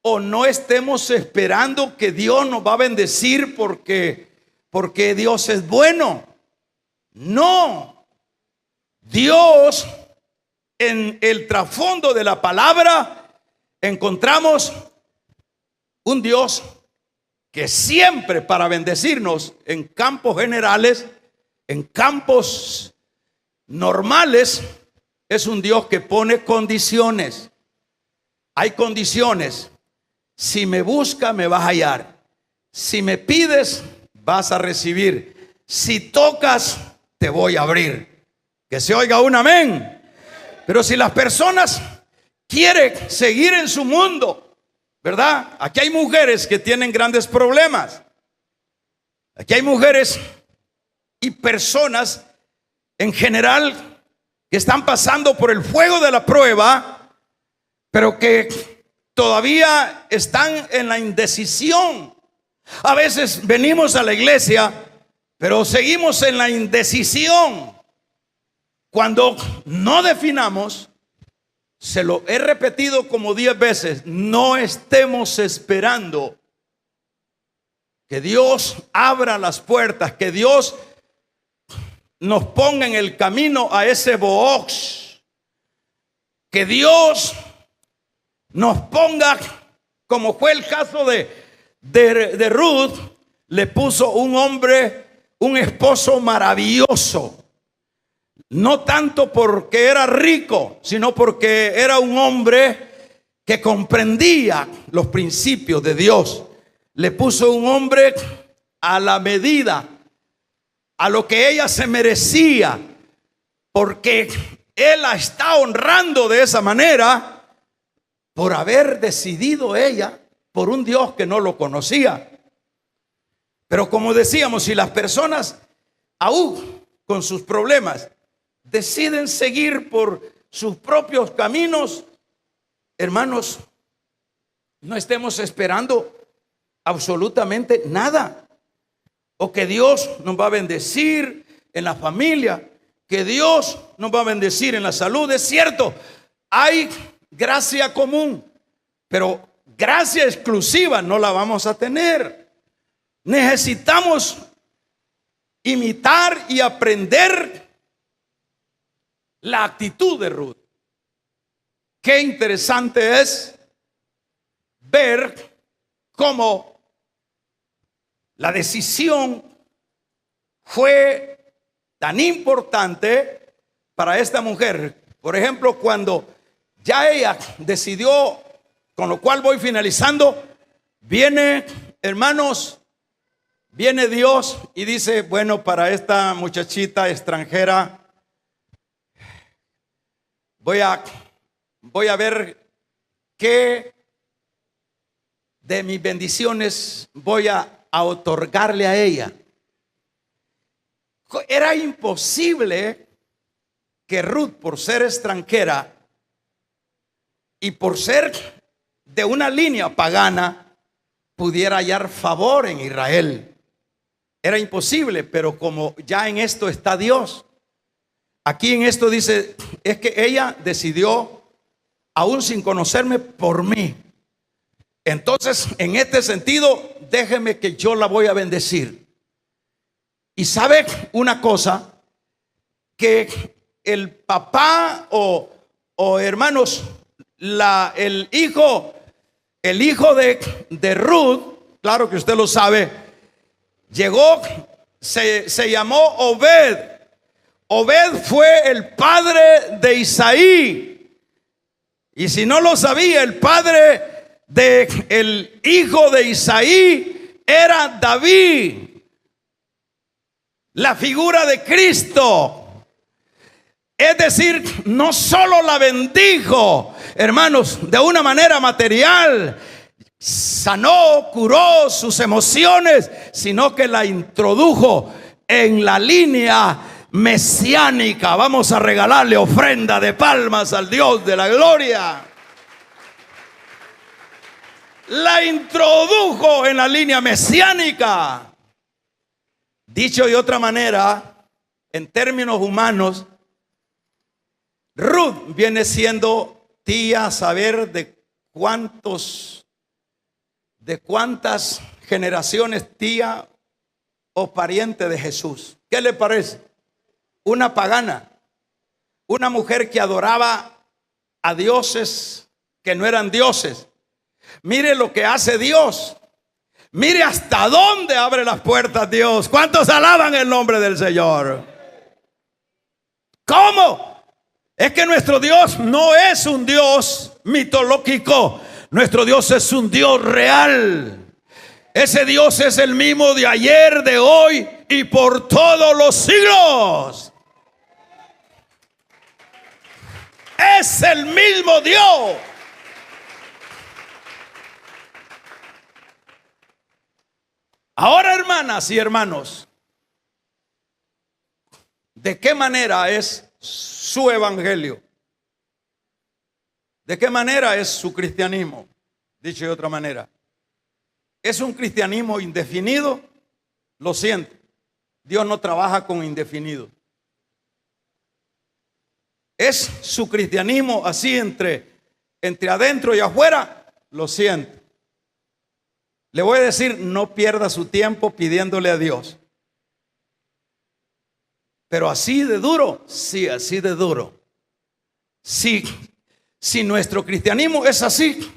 [SPEAKER 1] O no estemos esperando que Dios nos va a bendecir porque Dios es bueno. No. Dios, en el trasfondo de la palabra, encontramos un Dios que siempre, para bendecirnos en campos generales, en campos normales, es un Dios que pone condiciones. Hay condiciones. Si me buscas, me vas a hallar. Si me pides, vas a recibir. Si tocas, te voy a abrir. Que se oiga un amén. Pero si las personas quieren seguir en su mundo, ¿verdad? Aquí hay mujeres que tienen grandes problemas. Aquí hay mujeres y personas en general que están pasando por el fuego de la prueba, pero que todavía están en la indecisión. A veces venimos a la iglesia, pero seguimos en la indecisión. Cuando no definamos, se lo he repetido como 10 veces, no estemos esperando que Dios abra las puertas, que Dios nos ponga en el camino a ese Booz, que Dios nos ponga, como fue el caso de Ruth, le puso un hombre, un esposo maravilloso. No tanto porque era rico, sino porque era un hombre que comprendía los principios de Dios. Le puso un hombre a la medida, a lo que ella se merecía, porque él la está honrando de esa manera por haber decidido ella por un Dios que no lo conocía. Pero como decíamos, si las personas aún con sus problemas deciden seguir por sus propios caminos, hermanos, no estemos esperando absolutamente nada. O que Dios nos va a bendecir en la familia, que Dios nos va a bendecir en la salud. Es cierto, hay gracia común, pero gracia exclusiva no la vamos a tener. Necesitamos imitar y aprender la actitud de Ruth. Qué interesante es ver cómo la decisión fue tan importante para esta mujer. Por ejemplo, cuando ya ella decidió, con lo cual voy finalizando, viene, hermanos, viene Dios y dice, bueno, para esta muchachita extranjera voy a ver qué de mis bendiciones voy a otorgarle a ella. Era imposible que Ruth, por ser extranjera y por ser de una línea pagana, pudiera hallar favor en Israel. Era imposible, pero como ya en esto está Dios, aquí en esto dice, es que ella decidió, aún sin conocerme, por mí. Entonces, en este sentido, déjeme que yo la voy a bendecir. Y sabe una cosa, que el papá o hermanos, el hijo de Ruth, claro que usted lo sabe, llegó, se llamó Obed. Obed fue el padre de Isaí. Y si no lo sabía, el padre del hijo de Isaí era David, la figura de Cristo. Es decir, no solo la bendijo, hermanos, de una manera material, sanó, curó sus emociones, sino que la introdujo en la línea mesiánica. Vamos a regalarle ofrenda de palmas al Dios de la gloria. La introdujo en la línea mesiánica. Dicho de otra manera, en términos humanos, Ruth viene siendo tía, a saber de cuántas generaciones, tía o pariente de Jesús. ¿Qué le parece? Una pagana, una mujer que adoraba a dioses que no eran dioses. Mire lo que hace Dios. Mire hasta dónde abre las puertas Dios. ¿Cuántos alaban el nombre del Señor? ¿Cómo? Es que nuestro Dios no es un Dios mitológico. Nuestro Dios es un Dios real. Ese Dios es el mismo de ayer, de hoy y por todos los siglos. Es el mismo Dios. Ahora, hermanas y hermanos, ¿de qué manera es su evangelio? ¿De qué manera es su cristianismo? Dicho de otra manera, ¿es un cristianismo indefinido? Lo siento, Dios no trabaja con indefinido. ¿Es su cristianismo así entre adentro y afuera? Lo siento. Le voy a decir, no pierda su tiempo pidiéndole a Dios. Pero así de duro, sí, así de duro. Si nuestro cristianismo es así,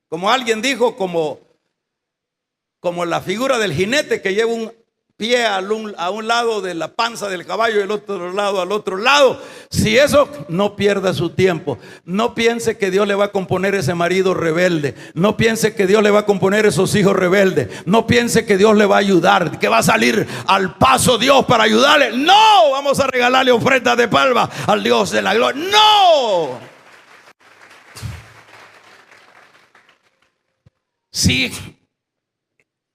[SPEAKER 1] como alguien dijo, como la figura del jinete que lleva un pie a un lado de la panza del caballo y el otro lado al otro lado. Si eso, no pierda su tiempo. No piense que Dios le va a componer ese marido rebelde. No piense que Dios le va a componer esos hijos rebeldes. No piense que Dios le va a ayudar, que va a salir al paso Dios para ayudarle. No, vamos a regalarle ofrenda de palma al Dios de la gloria. No. Sí.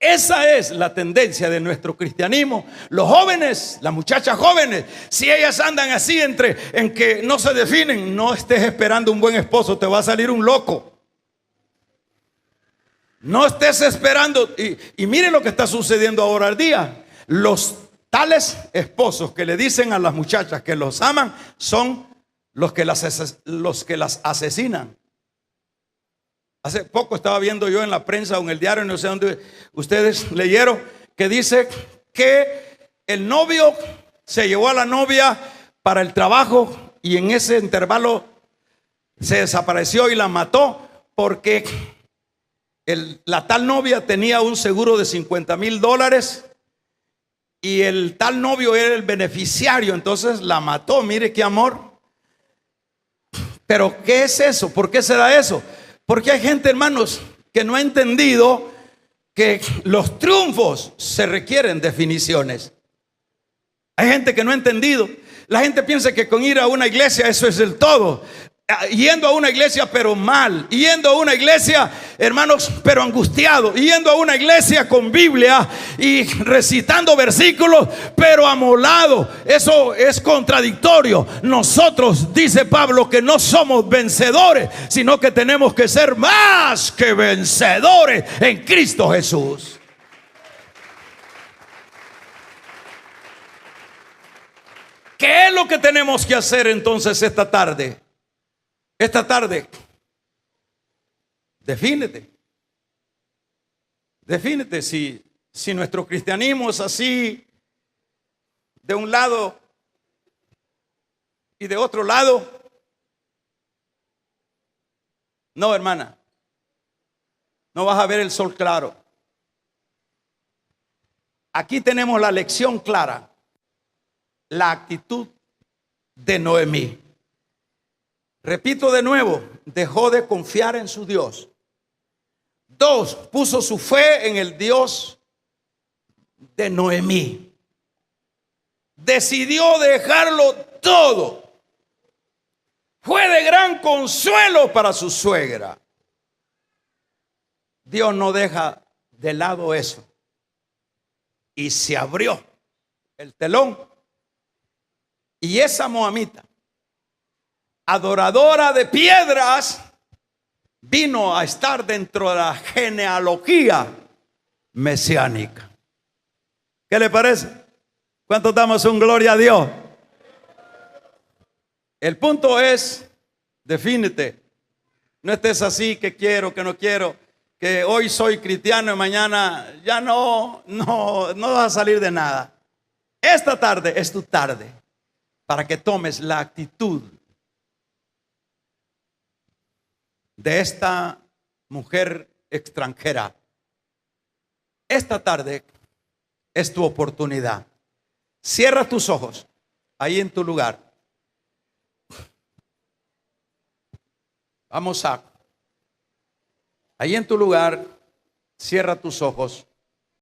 [SPEAKER 1] Esa es la tendencia de nuestro cristianismo. Los jóvenes, las muchachas jóvenes, si ellas andan así en que no se definen, no estés esperando un buen esposo, te va a salir un loco. No estés esperando. Y mire lo que está sucediendo ahora al día. Los tales esposos que le dicen a las muchachas que los aman son los que las asesinan. Hace poco estaba viendo yo en la prensa o en el diario, no sé dónde ustedes leyeron, que dice que el novio se llevó a la novia para el trabajo y en ese intervalo se desapareció y la mató porque la tal novia tenía un seguro de $50,000 y el tal novio era el beneficiario, entonces la mató. Mire qué amor. Pero ¿qué es eso? ¿Por qué se da eso? Porque hay gente, hermanos, que no ha entendido que los triunfos se requieren definiciones. Hay gente que no ha entendido. La gente piensa que con ir a una iglesia eso es el todo. Yendo a una iglesia pero mal, yendo a una iglesia, hermanos, pero angustiado, yendo a una iglesia con Biblia y recitando versículos pero amolado. Eso es contradictorio. Nosotros, dice Pablo, que no somos vencedores, sino que tenemos que ser más que vencedores en Cristo Jesús. ¿Qué es lo que tenemos que hacer entonces esta tarde? Esta tarde, defínete si nuestro cristianismo es así, de un lado y de otro lado. No, hermana, no vas a ver el sol claro. Aquí tenemos la lección clara, la actitud de Noemí. Repito de nuevo, dejó de confiar en su Dios. 2, puso su fe en el Dios de Noemí. Decidió dejarlo todo. Fue de gran consuelo para su suegra. Dios no deja de lado eso. Y se abrió el telón. Y esa moabita, adoradora de piedras, vino a estar dentro de la genealogía mesiánica. ¿Qué le parece? ¿Cuántos damos un gloria a Dios? El punto es, defínete. No estés así, que quiero, que no quiero, que hoy soy cristiano y mañana ya no vas a salir de nada. Esta tarde es tu tarde para que tomes la actitud de esta mujer extranjera. Esta tarde es tu oportunidad. Cierra tus ojos ahí en tu lugar. Ahí en tu lugar, cierra tus ojos.